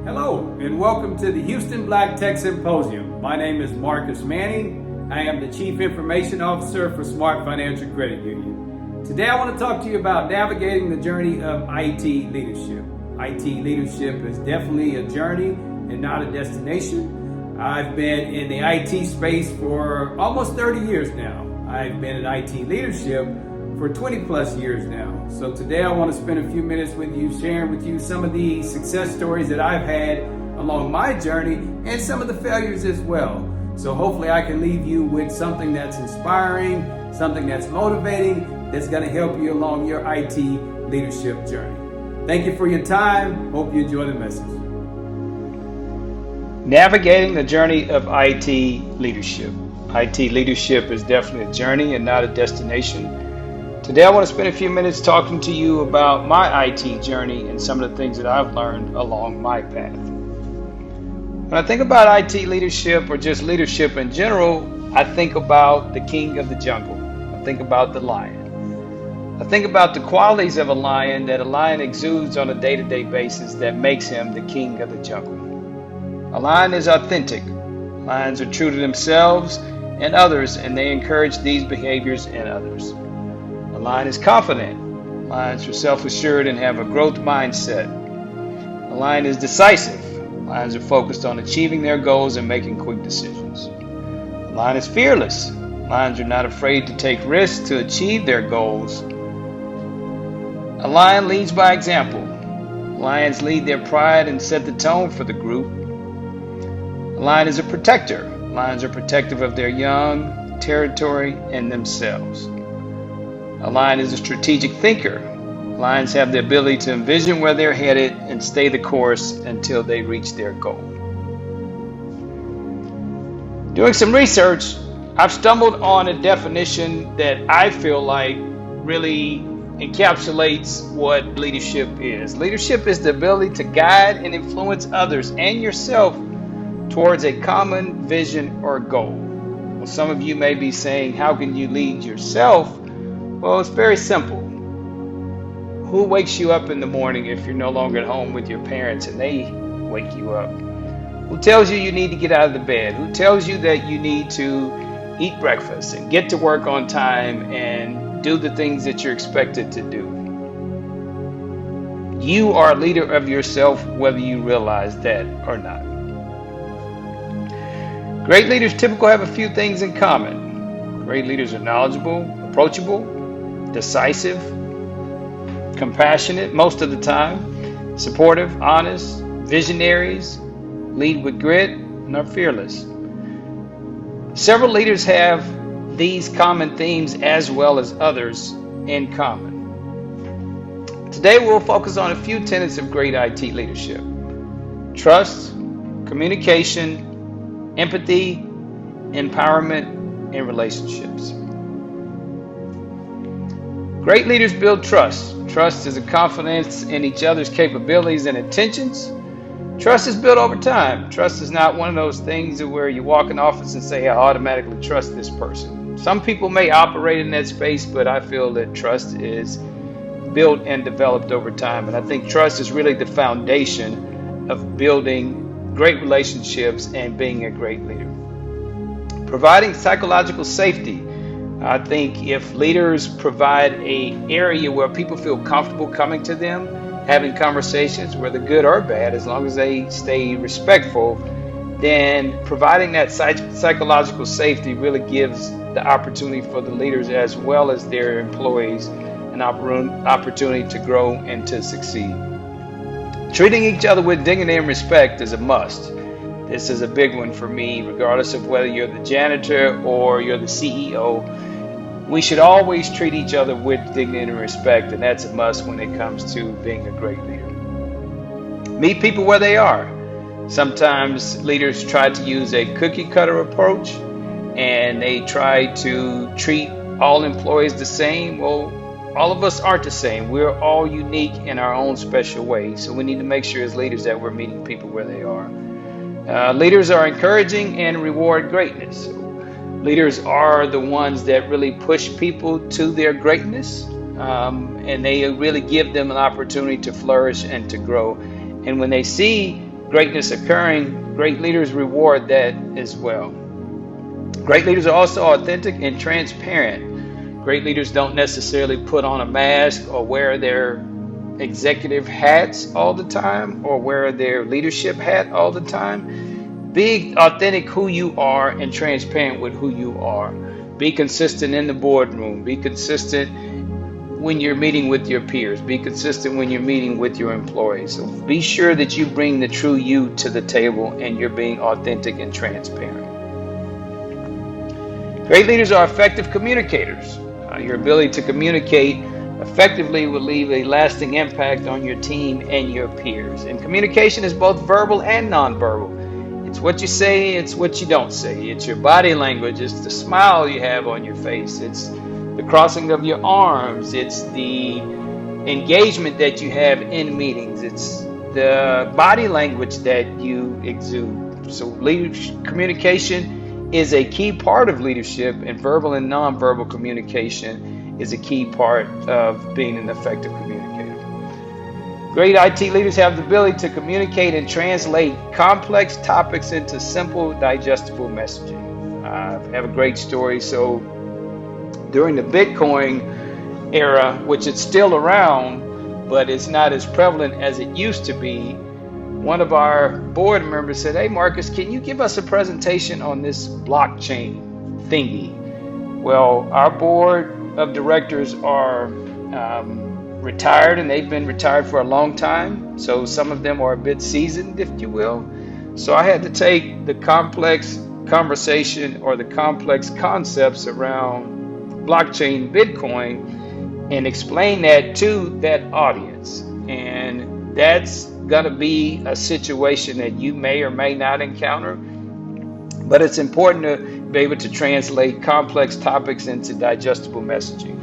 Hello, and welcome to the Houston Black Tech Symposium. My name is Marcus Manning. I am the Chief Information Officer for Smart Financial Credit Union. Today I want to talk to you about navigating the journey of IT leadership. IT leadership is definitely a journey and not a destination. I've been in the IT space for almost 30 years now. I've been in IT leadership for 20 plus years now. So today I want to spend a few minutes with you sharing with you some of the success stories that I've had along my journey and some of the failures as well. So hopefully I can leave you with something that's inspiring, something that's motivating, that's going to help you along your IT leadership journey. Thank you for your time. Hope you enjoy the message. Navigating the journey of IT leadership. IT leadership is definitely a journey and not a destination. Today I want to spend a few minutes talking to you about my IT journey and some of the things that I've learned along my path. When I think about IT leadership or just leadership in general, I think about the king of the jungle. I think about the lion. I think about the qualities of a lion that a lion exudes on a day-to-day basis that makes him the king of the jungle. A lion is authentic. Lions are true to themselves and others, and they encourage these behaviors in others. A lion is confident. Lions are self-assured and have a growth mindset. A lion is decisive. Lions are focused on achieving their goals and making quick decisions. A lion is fearless. Lions are not afraid to take risks to achieve their goals. A lion leads by example. Lions lead their pride and set the tone for the group. A lion is a protector. Lions are protective of their young, territory, and themselves. A lion is a strategic thinker. Lions have the ability to envision where they're headed and stay the course until they reach their goal. Doing some research, I've stumbled on a definition that I feel like really encapsulates what leadership is. Leadership is the ability to guide and influence others and yourself towards a common vision or goal. Well, some of you may be saying, how can you lead yourself? Well, it's very simple. Who wakes you up in the morning if you're no longer at home with your parents and they wake you up? Who tells you need to get out of the bed? Who tells you that you need to eat breakfast and get to work on time and do the things that you're expected to do? You are a leader of yourself, whether you realize that or not. Great leaders typically have a few things in common. Great leaders are knowledgeable, approachable, decisive, compassionate most of the time, supportive, honest, visionaries, lead with grit, and are fearless. Several leaders have these common themes as well as others in common. Today we'll focus on a few tenets of great IT leadership: trust, communication, empathy, empowerment, and relationships. Great leaders build trust. Trust is a confidence in each other's capabilities and intentions. Trust is built over time. Trust is not one of those things where you walk in the office and say, I automatically trust this person. Some people may operate in that space, but I feel that trust is built and developed over time. And I think trust is really the foundation of building great relationships and being a great leader. Providing psychological safety. I think if leaders provide an area where people feel comfortable coming to them, having conversations, whether good or bad, as long as they stay respectful, then providing that psychological safety really gives the opportunity for the leaders as well as their employees an opportunity to grow and to succeed. Treating each other with dignity and respect is a must. This is a big one for me, regardless of whether you're the janitor or you're the CEO. We should always treat each other with dignity and respect, and that's a must when it comes to being a great leader. Meet people where they are. Sometimes leaders try to use a cookie cutter approach and they try to treat all employees the same. Well, all of us aren't the same. We're all unique in our own special way. So we need to make sure as leaders that we're meeting people where they are. Leaders are encouraging and reward greatness. Leaders are the ones that really push people to their greatness. and they really give them an opportunity to flourish and to grow. And when they see greatness occurring, great leaders reward that as well. Great leaders are also authentic and transparent. Great leaders don't necessarily put on a mask or wear their executive hats all the time or wear their leadership hat all the time. Be authentic who you are and transparent with who you are. Be consistent in the boardroom. Be consistent when you're meeting with your peers. Be consistent when you're meeting with your employees. So be sure that you bring the true you to the table and you're being authentic and transparent. Great leaders are effective communicators. Your ability to communicate effectively will leave a lasting impact on your team and your peers. And communication is both verbal and nonverbal. It's what you say, it's what you don't say. It's your body language, it's the smile you have on your face, it's the crossing of your arms, it's the engagement that you have in meetings, it's the body language that you exude. So communication is a key part of leadership, and verbal and nonverbal communication is a key part of being an effective communicator. Great IT leaders have the ability to communicate and translate complex topics into simple, digestible messaging. I have a great story. So during the Bitcoin era, which is still around, but it's not as prevalent as it used to be, one of our board members said, "Hey, Marcus, can you give us a presentation on this blockchain thingy?" Well, our board of directors are retired, and they've been retired for a long time. So some of them are a bit seasoned, if you will. So I had to take the complex conversation or the complex concepts around blockchain, Bitcoin, and explain that to that audience. And that's going to be a situation that you may or may not encounter, but it's important to be able to translate complex topics into digestible messaging.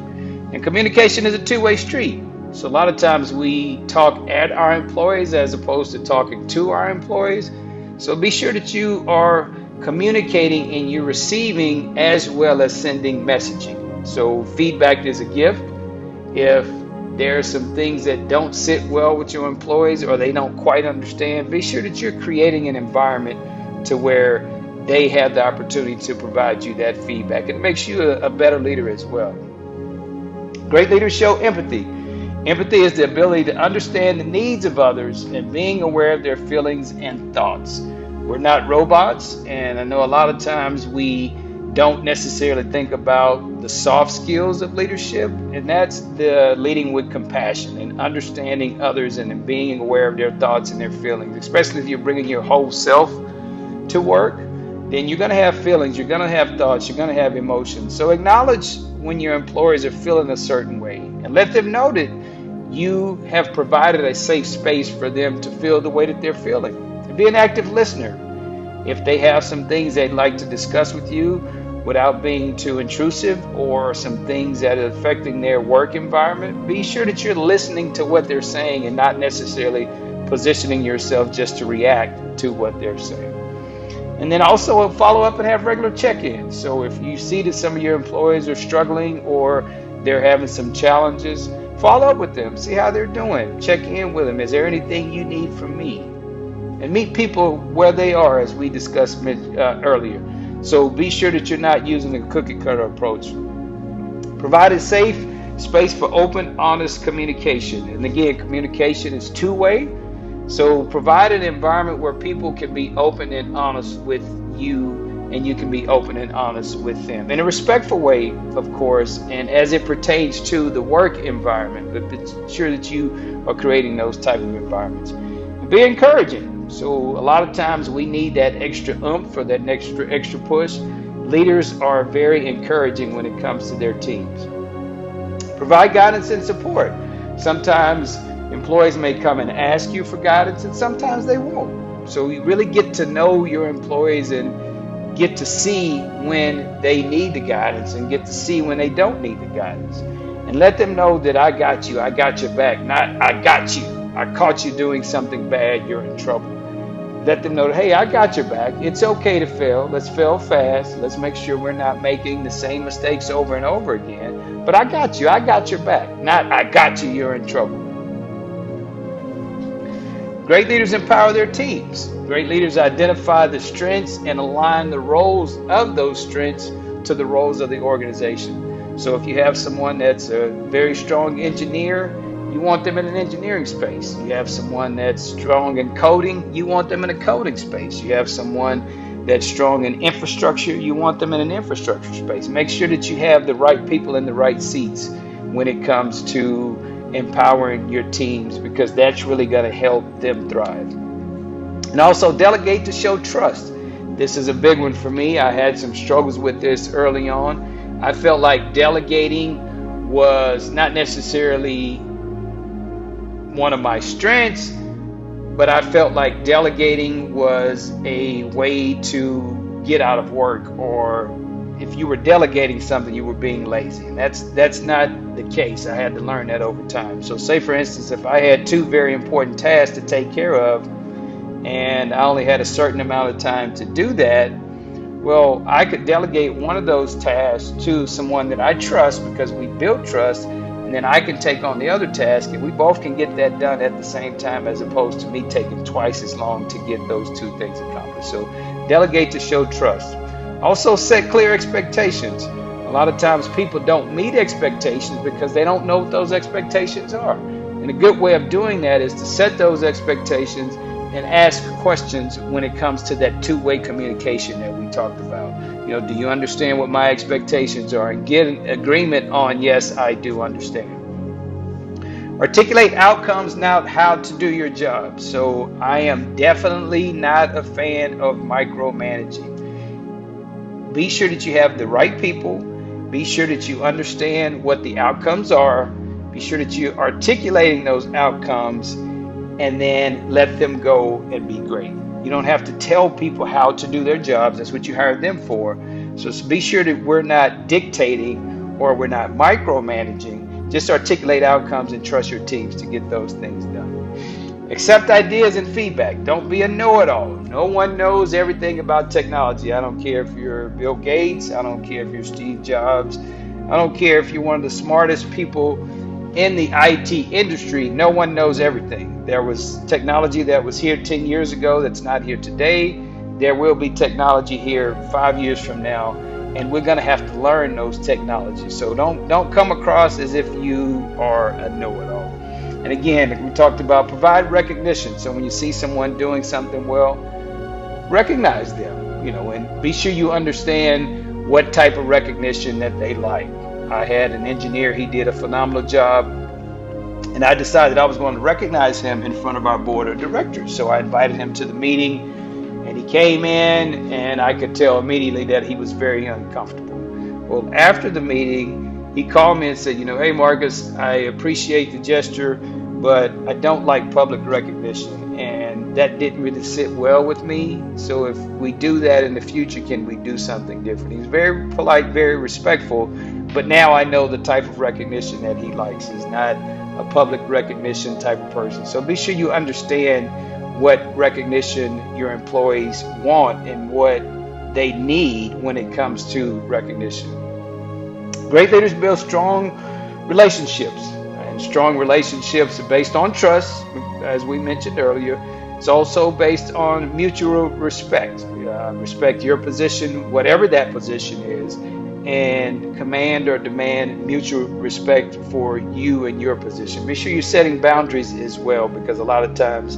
And communication is a two-way street. So a lot of times we talk at our employees as opposed to talking to our employees. So be sure that you are communicating and you're receiving as well as sending messaging. So feedback is a gift. If there are some things that don't sit well with your employees or they don't quite understand, be sure that you're creating an environment to where they have the opportunity to provide you that feedback. It makes you a better leader as well. Great leaders show empathy. Empathy is the ability to understand the needs of others and being aware of their feelings and thoughts. We're not robots, and I know a lot of times we don't necessarily think about the soft skills of leadership, and that's the leading with compassion and understanding others and being aware of their thoughts and their feelings. Especially if you're bringing your whole self to work, then you're going to have feelings, you're going to have thoughts, you're going to have emotions. So acknowledge when your employees are feeling a certain way and let them know that you have provided a safe space for them to feel the way that they're feeling. And be an active listener. If they have some things they'd like to discuss with you without being too intrusive or some things that are affecting their work environment, be sure that you're listening to what they're saying and not necessarily positioning yourself just to react to what they're saying. And then also follow up and have regular check-ins. So if you see that some of your employees are struggling or they're having some challenges, follow up with them, see how they're doing, check in with them. Is there anything you need from me? And meet people where they are, as we discussed earlier. So be sure that you're not using a cookie cutter approach. Provide a safe space for open, honest communication. And again, communication is two-way. So provide an environment where people can be open and honest with you, and you can be open and honest with them in a respectful way, of course, and as it pertains to the work environment. But be sure that you are creating those type of environments. And be encouraging. So a lot of times we need that extra oomph or that extra push. Leaders are very encouraging when it comes to their teams. Provide guidance and support. Sometimes employees may come and ask you for guidance, and sometimes they won't. So you really get to know your employees and get to see when they need the guidance and get to see when they don't need the guidance. And let them know that I got you, I got your back, not I got you, I caught you doing something bad, you're in trouble. Let them know that, hey, I got your back. It's okay to fail. Let's fail fast. Let's make sure we're not making the same mistakes over and over again. But I got you. I got your back. Not I got you. You're in trouble. Great leaders empower their teams. Great leaders identify the strengths and align the roles of those strengths to the roles of the organization. So if you have someone that's a very strong engineer, you want them in an engineering space. You have someone that's strong in coding, you want them in a coding space. You have someone that's strong in infrastructure, you want them in an infrastructure space. Make sure that you have the right people in the right seats when it comes to empowering your teams, because that's really going to help them thrive. And also delegate to show trust. This is a big one for me. I had some struggles with this early on. I felt like delegating was not necessarily one of my strengths, but I felt like delegating was a way to get out of work, or if you were delegating something, you were being lazy. And that's not the case. I had to learn that over time. So say, for instance, if I had two very important tasks to take care of, and I only had a certain amount of time to do that, well, I could delegate one of those tasks to someone that I trust, because we build trust, and then I can take on the other task, and we both can get that done at the same time, as opposed to me taking twice as long to get those two things accomplished. So delegate to show trust. Also set clear expectations. A lot of times people don't meet expectations because they don't know what those expectations are. And a good way of doing that is to set those expectations and ask questions when it comes to that two-way communication that we talked about. Do you understand what my expectations are? And get an agreement on, yes, I do understand. Articulate outcomes, not how to do your job. So I am definitely not a fan of micromanaging. Be sure that you have the right people. Be sure that you understand what the outcomes are. Be sure that you're articulating those outcomes, and then let them go and be great. You don't have to tell people how to do their jobs. That's what you hired them for. So be sure that we're not dictating or we're not micromanaging. Just articulate outcomes and trust your teams to get those things done. Accept ideas and feedback. Don't be a know-it-all. No one knows everything about technology. I don't care if you're Bill Gates. I don't care if you're Steve Jobs. I don't care if you're one of the smartest people in the IT industry. No one knows everything. There was technology that was here 10 years ago that's not here today. There will be technology here 5 years from now, and we're going to have to learn those technologies. So don't come across as if you are a know-it-all. And again, we talked about provide recognition. So when you see someone doing something well, recognize them, and be sure you understand what type of recognition that they like. I had an engineer, he did a phenomenal job, and I decided I was going to recognize him in front of our board of directors. So I invited him to the meeting, and he came in, and I could tell immediately that he was very uncomfortable. Well, after the meeting, he called me and said, hey, Marcus, I appreciate the gesture, but I don't like public recognition, and that didn't really sit well with me. So if we do that in the future, can we do something different? He was very polite, very respectful, but now I know the type of recognition that he likes. He's not a public recognition type of person. So be sure you understand what recognition your employees want and what they need when it comes to recognition. Great leaders build strong relationships, and strong relationships are based on trust, as we mentioned earlier. It's also based on mutual respect. Respect your position, whatever that position is, and command or demand mutual respect for you and your position. Be sure you're setting boundaries as well, because a lot of times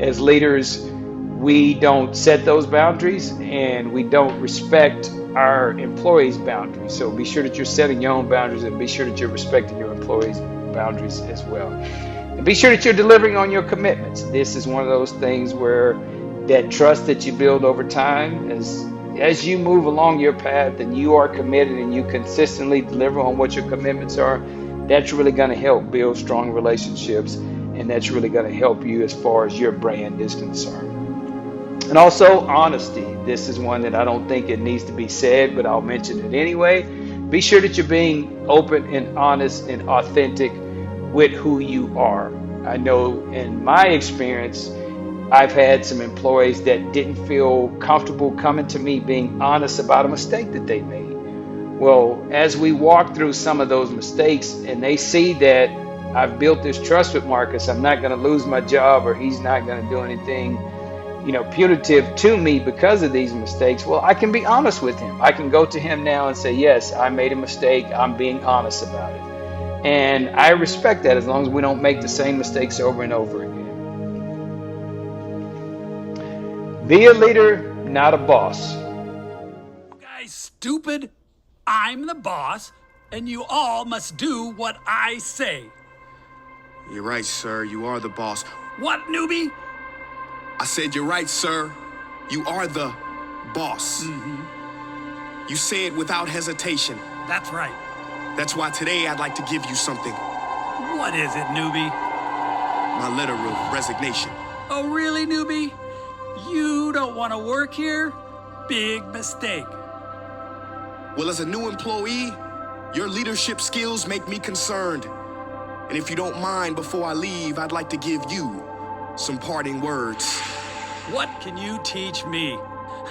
as leaders, we don't set those boundaries and we don't respect our employees' boundaries. So be sure that you're setting your own boundaries, and be sure that you're respecting your employees' boundaries as well. And be sure that you're delivering on your commitments. This is one of those things where that trust that you build over time, as you move along your path and you are committed and you consistently deliver on what your commitments are, that's really going to help build strong relationships, and that's really going to help you as far as your brand is concerned. And also honesty. This is one that I don't think it needs to be said, but I'll mention it anyway. Be sure that you're being open and honest and authentic with who you are. I know in my experience, I've had some employees that didn't feel comfortable coming to me being honest about a mistake that they made. Well, as we walk through some of those mistakes and they see that I've built this trust with Marcus, I'm not going to lose my job or he's not going to do anything, punitive to me because of these mistakes. Well, I can be honest with him. I can go to him now and say, yes, I made a mistake. I'm being honest about it. And I respect that as long as we don't make the same mistakes over and over again. Be a leader, not a boss. You guys stupid? I'm the boss, and you all must do what I say. You're right, sir. You are the boss. What, newbie? I said you're right, sir. You are the boss. You say it without hesitation. That's right. That's why today I'd like to give you something. What is it, newbie? My letter of resignation. Oh, really, newbie? You don't want to work here? Big mistake. Well, as a new employee, your leadership skills make me concerned. And if you don't mind, before I leave, I'd like to give you some parting words. What can you teach me?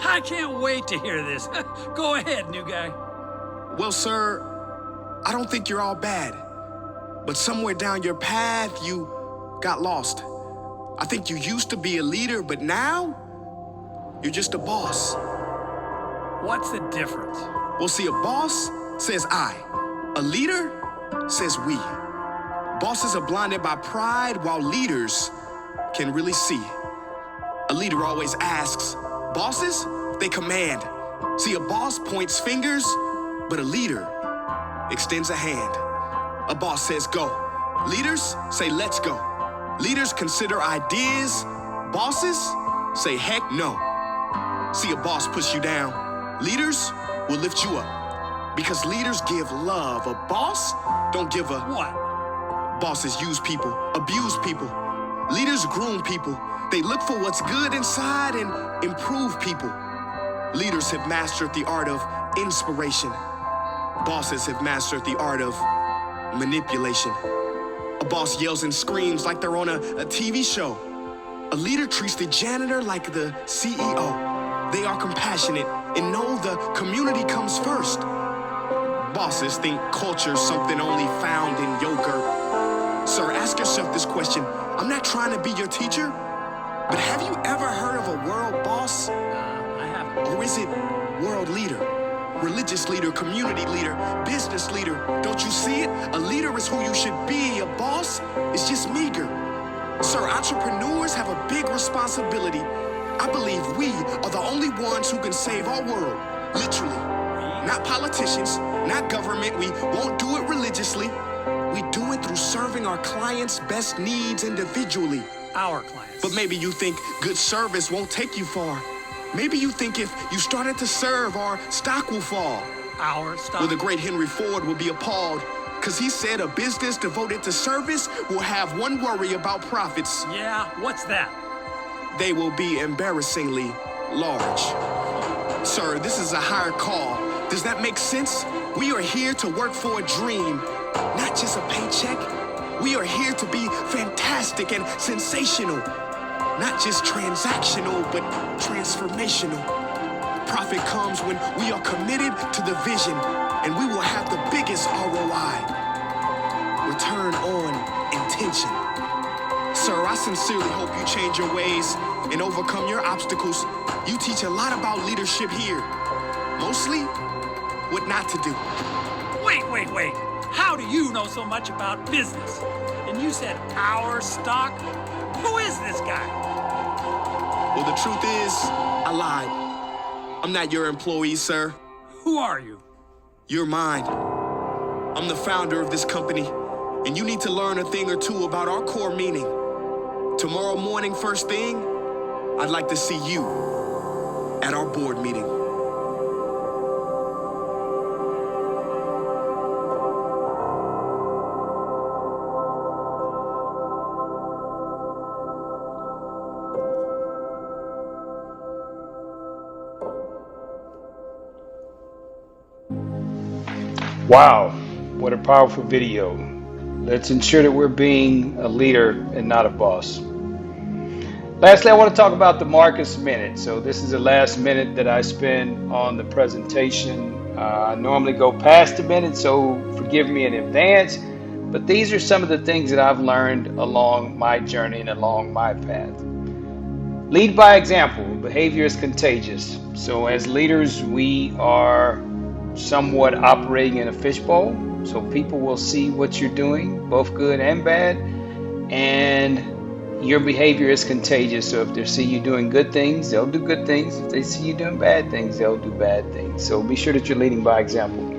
I can't wait to hear this. Go ahead, new guy. Well, sir, I don't think you're all bad. But somewhere down your path, you got lost. I think you used to be a leader, but now you're just a boss. What's the difference? Well, see, a boss says I. A leader says we. Bosses are blinded by pride while leaders can really see. A leader always asks. Bosses, they command. See, a boss points fingers, but a leader extends a hand. A boss says go. Leaders say let's go. Leaders consider ideas. Bosses say heck no. See, a boss push you down. Leaders will lift you up. Because leaders give love. A boss don't give a what? Bosses use people, abuse people. Leaders groom people. They look for what's good inside and improve people. Leaders have mastered the art of inspiration. Bosses have mastered the art of manipulation. A boss yells and screams like they're on a TV show. A leader treats the janitor like the CEO. They are compassionate and know the community comes first. Bosses think culture's something only found in yogurt. Sir, ask yourself this question. I'm not trying to be your teacher, but have you ever heard of a world boss? I haven't. Or is it world leader, religious leader, community leader, business leader? Don't you see it? A leader is who you should be. A boss is just meager. Sir, entrepreneurs have a big responsibility. I believe we are the only ones who can save our world, literally. Not politicians, not government. We won't do it religiously. We do it through serving our clients' best needs individually. Our clients. But maybe you think good service won't take you far. Maybe you think if you started to serve, our stock will fall. Our stock? Well, the great Henry Ford will be appalled, because he said a business devoted to service will have one worry about profits. Yeah, what's that? They will be embarrassingly large. Sir, this is a higher call. Does that make sense? We are here to work for a dream, not just a paycheck. We are here to be fantastic and sensational, not just transactional, but transformational. Profit comes when we are committed to the vision, and we will have the biggest ROI. Return on intention. Sir, I sincerely hope you change your ways and overcome your obstacles. You teach a lot about leadership here. Mostly, what not to do. Wait. How do you know so much about business? And you said our stock? Who is this guy? Well, the truth is, I lied. I'm not your employee, sir. Who are you? You're mine. I'm the founder of this company, and you need to learn a thing or two about our core meaning. Tomorrow morning, first thing, I'd like to see you at our board meeting. Wow, what a powerful video. Let's ensure that we're being a leader and not a boss. Lastly, I want to talk about the Marcus Minute. So this is the last minute that I spend on the presentation I normally go past a minute, so forgive me in advance. But these are some of the things that I've learned along my journey and along my path. Lead by example. Behavior is contagious. So as leaders, we are somewhat operating in a fishbowl. So people will see what you're doing, both good and bad. And your behavior is contagious. So if they see you doing good things, they'll do good things. If they see you doing bad things, they'll do bad things. So be sure that you're leading by example.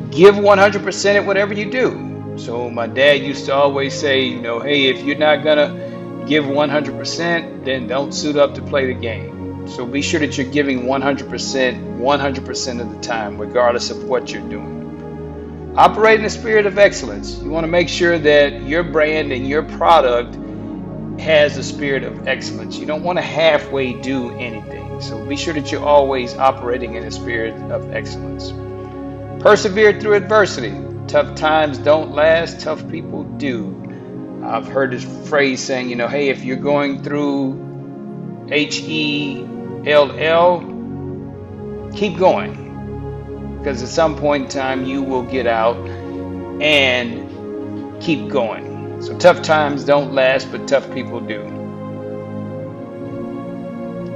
Give 100% at whatever you do. So my dad used to always say, hey, if you're not gonna give 100%, then don't suit up to play the game. So be sure that you're giving 100%, 100% of the time, regardless of what you're doing. Operate in a spirit of excellence. You want to make sure that your brand and your product has a spirit of excellence. You don't want to halfway do anything. So be sure that you're always operating in a spirit of excellence. Persevere through adversity. Tough times don't last, tough people do. I've heard this phrase saying, hey, if you're going through HELL, keep going. Because at some point in time, you will get out and keep going. So tough times don't last, but tough people do.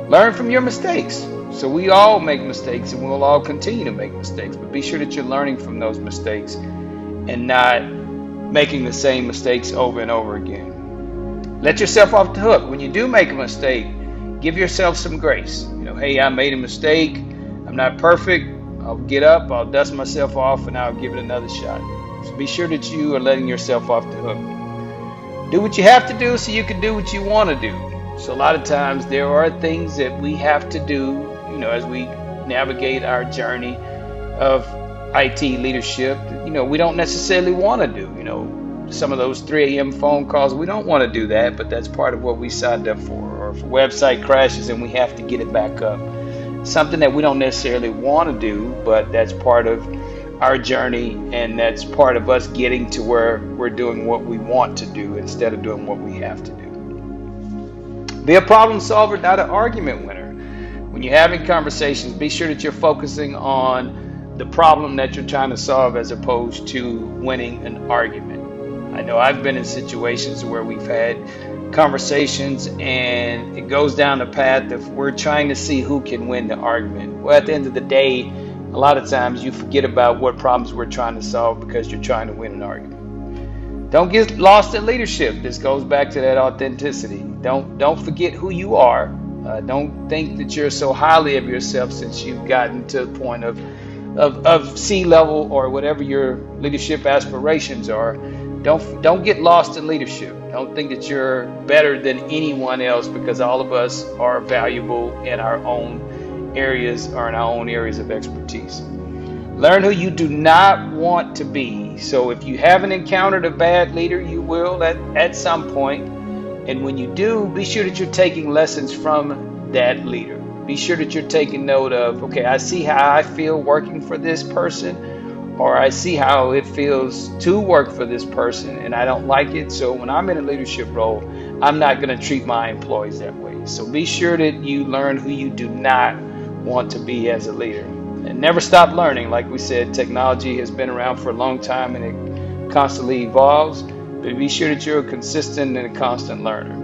Learn from your mistakes. So we all make mistakes and we'll all continue to make mistakes, but be sure that you're learning from those mistakes and not making the same mistakes over and over again. Let yourself off the hook. When you do make a mistake, give yourself some grace. Hey, I made a mistake. I'm not perfect. I'll get up, I'll dust myself off, and I'll give it another shot. So be sure that you are letting yourself off the hook. Do what you have to do so you can do what you want to do. So a lot of times there are things that we have to do, as we navigate our journey of IT leadership, we don't necessarily want to do. Some of those 3 a.m. phone calls, we don't want to do that, but that's part of what we signed up for. Or if a website crashes and we have to get it back up. Something that we don't necessarily want to do, but that's part of our journey, and that's part of us getting to where we're doing what we want to do instead of doing what we have to do. Be a problem solver, not an argument winner. When you're having conversations, be sure that you're focusing on the problem that you're trying to solve as opposed to winning an argument. I know I've been in situations where we've had conversations and it goes down the path of we're trying to see who can win the argument. Well, at the end of the day, a lot of times you forget about what problems we're trying to solve because you're trying to win an argument. Don't get lost in leadership. This goes back to that authenticity. Don't forget who you are. Don't think that you're so highly of yourself since you've gotten to the point of C-level or whatever your leadership aspirations are. Don't get lost in leadership. Don't think that you're better than anyone else because all of us are valuable in our own areas or in our own areas of expertise. Learn who you do not want to be. So if you haven't encountered a bad leader, you will at some point. And when you do, be sure that you're taking lessons from that leader. Be sure that you're taking note of, okay, I see how I feel working for this person, or I see how it feels to work for this person and I don't like it. So when I'm in a leadership role, I'm not going to treat my employees that way. So be sure that you learn who you do not want to be as a leader. And never stop learning. Like we said, technology has been around for a long time and it constantly evolves. But be sure that you're a consistent and a constant learner.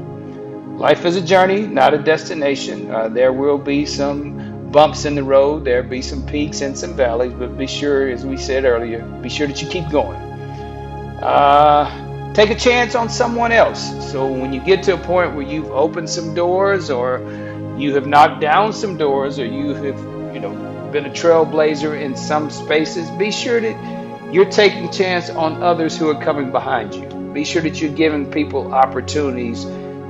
Life is a journey, not a destination. There will be some bumps in the road. There'll be some peaks and some valleys, but be sure, as we said earlier, be sure that you keep going. Take a chance on someone else. So when you get to a point where you've opened some doors or you have knocked down some doors or you have, been a trailblazer in some spaces, be sure that you're taking a chance on others who are coming behind you. Be sure that you're giving people opportunities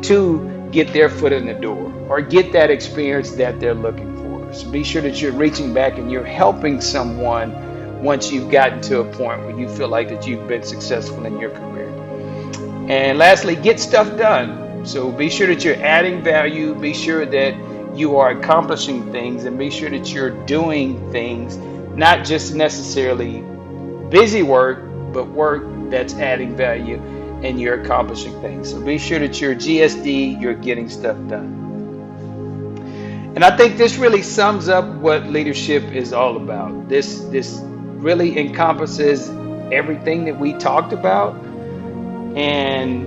to get their foot in the door or get that experience that they're looking for. So be sure that you're reaching back and you're helping someone once you've gotten to a point where you feel like that you've been successful in your career. And lastly, get stuff done. So be sure that you're adding value. Be sure that you are accomplishing things and be sure that you're doing things, not just necessarily busy work, but work that's adding value and you're accomplishing things. So be sure that you're GSD, you're getting stuff done. And I think this really sums up what leadership is all about. This really encompasses everything that we talked about. And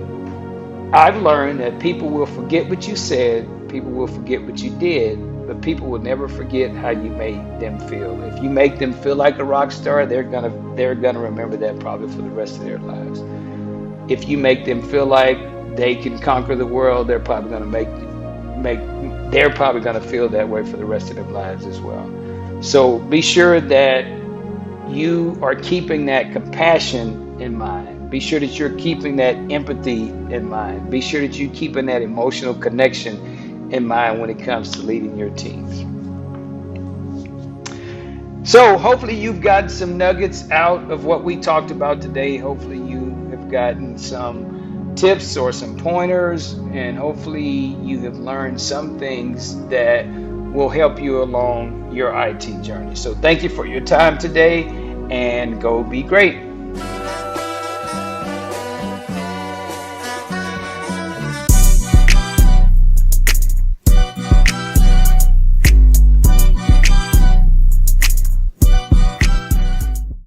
I've learned that people will forget what you said, people will forget what you did, but people will never forget how you made them feel. If you make them feel like a rock star, they're gonna remember that probably for the rest of their lives. If you make them feel like they can conquer the world, they're probably gonna feel that way for the rest of their lives as well. So be sure that you are keeping that compassion in mind. Be sure that you're keeping that empathy in mind. Be sure that you're keeping that emotional connection in mind when it comes to leading your teams. So hopefully you've gotten some nuggets out of what we talked about today. Hopefully you have gotten some tips or some pointers, and hopefully you have learned some things that will help you along your IT journey. So thank you for your time today, and go be great.